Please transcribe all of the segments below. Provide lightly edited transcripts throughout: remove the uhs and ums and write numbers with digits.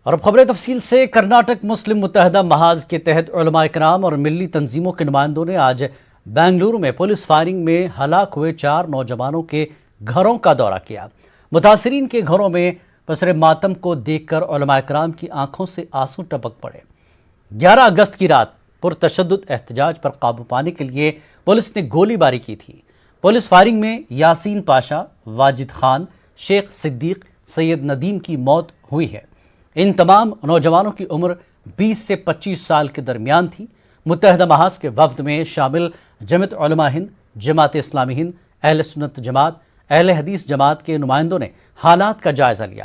اور اب خبریں تفصیل سے۔ کرناٹک مسلم متحدہ محاذ کے تحت علماء کرام اور ملی تنظیموں کے نمائندوں نے آج بنگلورو میں پولیس فائرنگ میں ہلاک ہوئے 4 نوجوانوں کے گھروں کا دورہ کیا۔ متاثرین کے گھروں میں پسر ماتم کو دیکھ کر علماء کرام کی آنکھوں سے آنسو ٹپک پڑے۔ 11 اگست کی رات پرتشدد احتجاج پر قابو پانے کے لیے پولیس نے گولی باری کی تھی۔ پولیس فائرنگ میں یاسین پاشا، واجد خان، شیخ صدیق، سید ندیم کی موت ہوئی ہے۔ ان تمام نوجوانوں کی عمر 20 سے 25 سال کے درمیان تھی۔ متحدہ محاذ کے وفد میں شامل جمعیت علماء ہند، جماعت اسلامی ہند، اہل سنت جماعت، اہل حدیث جماعت کے نمائندوں نے حالات کا جائزہ لیا۔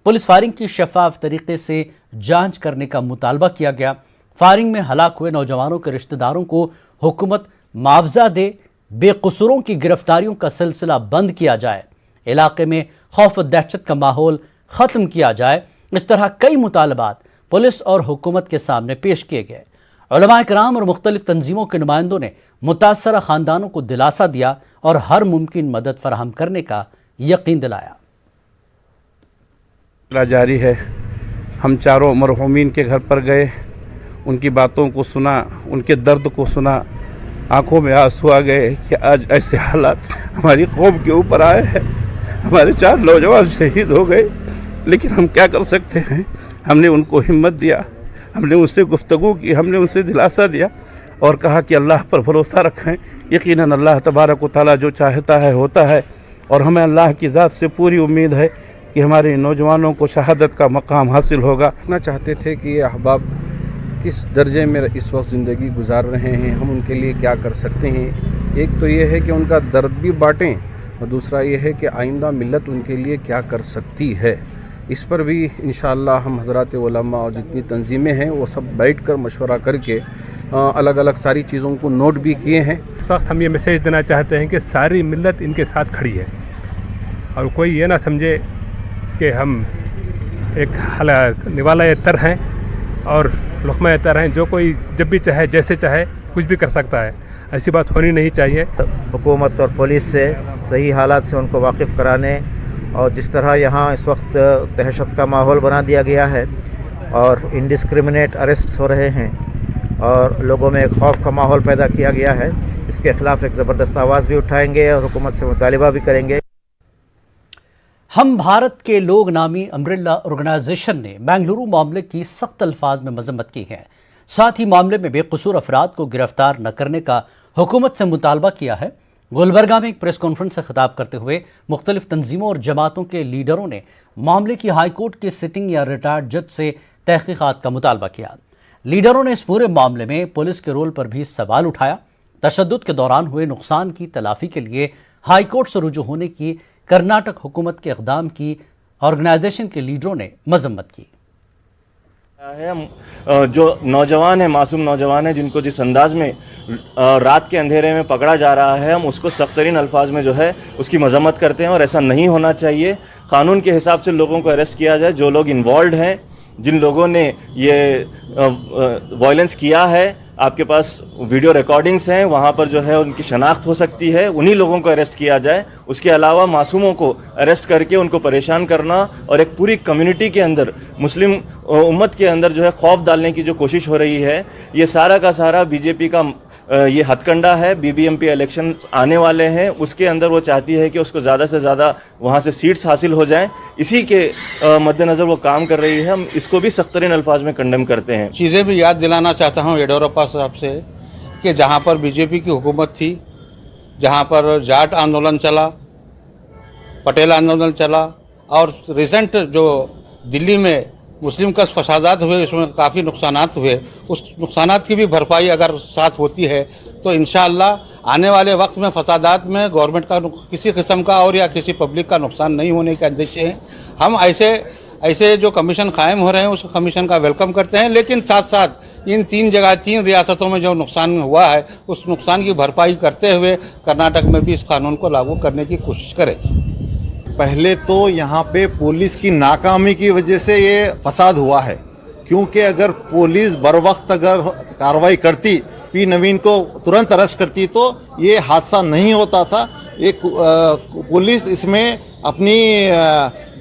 پولیس فائرنگ کی شفاف طریقے سے جانچ کرنے کا مطالبہ کیا گیا۔ فائرنگ میں ہلاک ہوئے نوجوانوں کے رشتہ داروں کو حکومت معاوضہ دے، بے قصوروں کی گرفتاریوں کا سلسلہ بند کیا جائے، علاقے میں خوف و دہشت کا ماحول ختم کیا جائے۔ اس طرح کئی مطالبات پولیس اور حکومت کے سامنے پیش کیے گئے۔ علماء کرام اور مختلف تنظیموں کے نمائندوں نے متاثرہ خاندانوں کو دلاسا دیا اور ہر ممکن مدد فراہم کرنے کا یقین دلایا۔ جاری ہے، ہم چاروں مرحومین کے گھر پر گئے، ان کی باتوں کو سنا، ان کے درد کو سنا، آنکھوں میں آنسو آ گئے کہ آج ایسے حالات ہماری قوم کے اوپر آئے ہیں۔ ہمارے 4 نوجوان شہید ہو گئے، لیکن ہم کیا کر سکتے ہیں؟ ہم نے ان کو ہمت دیا، ہم نے ان سے گفتگو کی، ہم نے ان سے دلاسا دیا اور کہا کہ اللہ پر بھروسہ رکھیں، یقیناً اللہ تبارک و تعالیٰ جو چاہتا ہے ہوتا ہے، اور ہمیں اللہ کی ذات سے پوری امید ہے کہ ہمارے نوجوانوں کو شہادت کا مقام حاصل ہوگا۔ اتنا چاہتے تھے کہ یہ احباب کس درجے میں اس وقت زندگی گزار رہے ہیں، ہم ان کے لیے کیا کر سکتے ہیں۔ ایک تو یہ ہے کہ ان کا درد بھی بانٹیں، اور دوسرا یہ ہے کہ آئندہ ملت ان کے لیے کیا کر سکتی ہے۔ اس پر بھی انشاءاللہ ہم حضرات علماء اور جتنی تنظیمیں ہیں وہ سب بیٹھ کر مشورہ کر کے الگ الگ ساری چیزوں کو نوٹ بھی کیے ہیں۔ اس وقت ہم یہ میسیج دینا چاہتے ہیں کہ ساری ملت ان کے ساتھ کھڑی ہے، اور کوئی یہ نہ سمجھے کہ ہم ایک نوالہ تر ہیں اور لقمہ تر ہیں، جو کوئی جب بھی چاہے جیسے چاہے کچھ بھی کر سکتا ہے۔ ایسی بات ہونی نہیں چاہیے۔ حکومت اور پولیس سے صحیح حالات سے ان کو واقف کرانے، اور جس طرح یہاں اس وقت دہشت کا ماحول بنا دیا گیا ہے اور انڈسکرمنیٹ اریسٹس ہو رہے ہیں اور لوگوں میں ایک خوف کا ماحول پیدا کیا گیا ہے، اس کے خلاف ایک زبردست آواز بھی اٹھائیں گے اور حکومت سے مطالبہ بھی کریں گے۔ ہم بھارت کے لوگ نامی امبریلا آرگنائزیشن نے بنگلورو معاملے کی سخت الفاظ میں مذمت کی ہے، ساتھ ہی معاملے میں بے قصور افراد کو گرفتار نہ کرنے کا حکومت سے مطالبہ کیا ہے۔ گلبرگہ میں ایک پریس کانفرنس سے خطاب کرتے ہوئے مختلف تنظیموں اور جماعتوں کے لیڈروں نے معاملے کی ہائی کورٹ کے سٹنگ یا ریٹائرڈ جج سے تحقیقات کا مطالبہ کیا۔ لیڈروں نے اس پورے معاملے میں پولیس کے رول پر بھی سوال اٹھایا۔ تشدد کے دوران ہوئے نقصان کی تلافی کے لیے ہائی کورٹ سے رجوع ہونے کی کرناٹک حکومت کے اقدام کی آرگنائزیشن کے لیڈروں نے مذمت کی۔ جو نوجوان ہیں، معصوم نوجوان ہیں، جن کو جس انداز میں رات کے اندھیرے میں پکڑا جا رہا ہے، ہم اس کو سخت ترین الفاظ میں جو ہے اس کی مذمت کرتے ہیں، اور ایسا نہیں ہونا چاہیے۔ قانون کے حساب سے لوگوں کو اریسٹ کیا جائے، جو لوگ انوالوڈ ہیں، جن لوگوں نے یہ وائلنس کیا ہے۔ آپ کے پاس ویڈیو ریکارڈنگز ہیں، وہاں پر جو ہے ان کی شناخت ہو سکتی ہے، انہی لوگوں کو اریسٹ کیا جائے۔ اس کے علاوہ معصوموں کو اریسٹ کر کے ان کو پریشان کرنا اور ایک پوری کمیونٹی کے اندر، مسلم امت کے اندر جو ہے خوف ڈالنے کی جو کوشش ہو رہی ہے، یہ سارا کا سارا بی جے پی کا یہ ہتھ کنڈا ہے۔ B B M P election آنے والے ہیں، اس کے اندر وہ چاہتی ہے کہ اس کو زیادہ سے زیادہ وہاں سے سیٹس حاصل ہو جائیں، اسی کے مد نظر وہ کام کر رہی ہے۔ ہم اس کو بھی سخت ترین الفاظ میں کنڈم کرتے ہیں۔ چیزیں بھی یاد دلانا چاہتا ہوں یڈیورپا صاحب سے کہ جہاں پر بی جے پی کی حکومت تھی، جہاں پر جاٹ آندولن چلا، پٹیل آندولن چلا، اور ریسنٹ جو دلی میں مسلم کش فسادات ہوئے، اس میں کافی نقصانات ہوئے، اس نقصانات کی بھی بھرپائی اگر ساتھ ہوتی ہے تو انشاءاللہ آنے والے وقت میں فسادات میں گورنمنٹ کا کسی قسم کا اور یا کسی پبلک کا نقصان نہیں ہونے کے اندیشے ہیں۔ ہم ایسے جو کمیشن قائم ہو رہے ہیں اس کمیشن کا ویلکم کرتے ہیں، لیکن ساتھ ساتھ ان 3 ریاستوں میں جو نقصان ہوا ہے اس نقصان کی بھرپائی کرتے ہوئے کرناٹک میں بھی اس قانون کو لاگو کرنے کی کوشش کریں۔ پہلے تو یہاں پہ پولیس کی ناکامی کی وجہ سے یہ فساد ہوا ہے، کیونکہ اگر پولیس بر وقت اگر کارروائی کرتی، پی نوین کو ترنت اریسٹ کرتی تو یہ حادثہ نہیں ہوتا تھا۔ ایک پولیس اس میں اپنی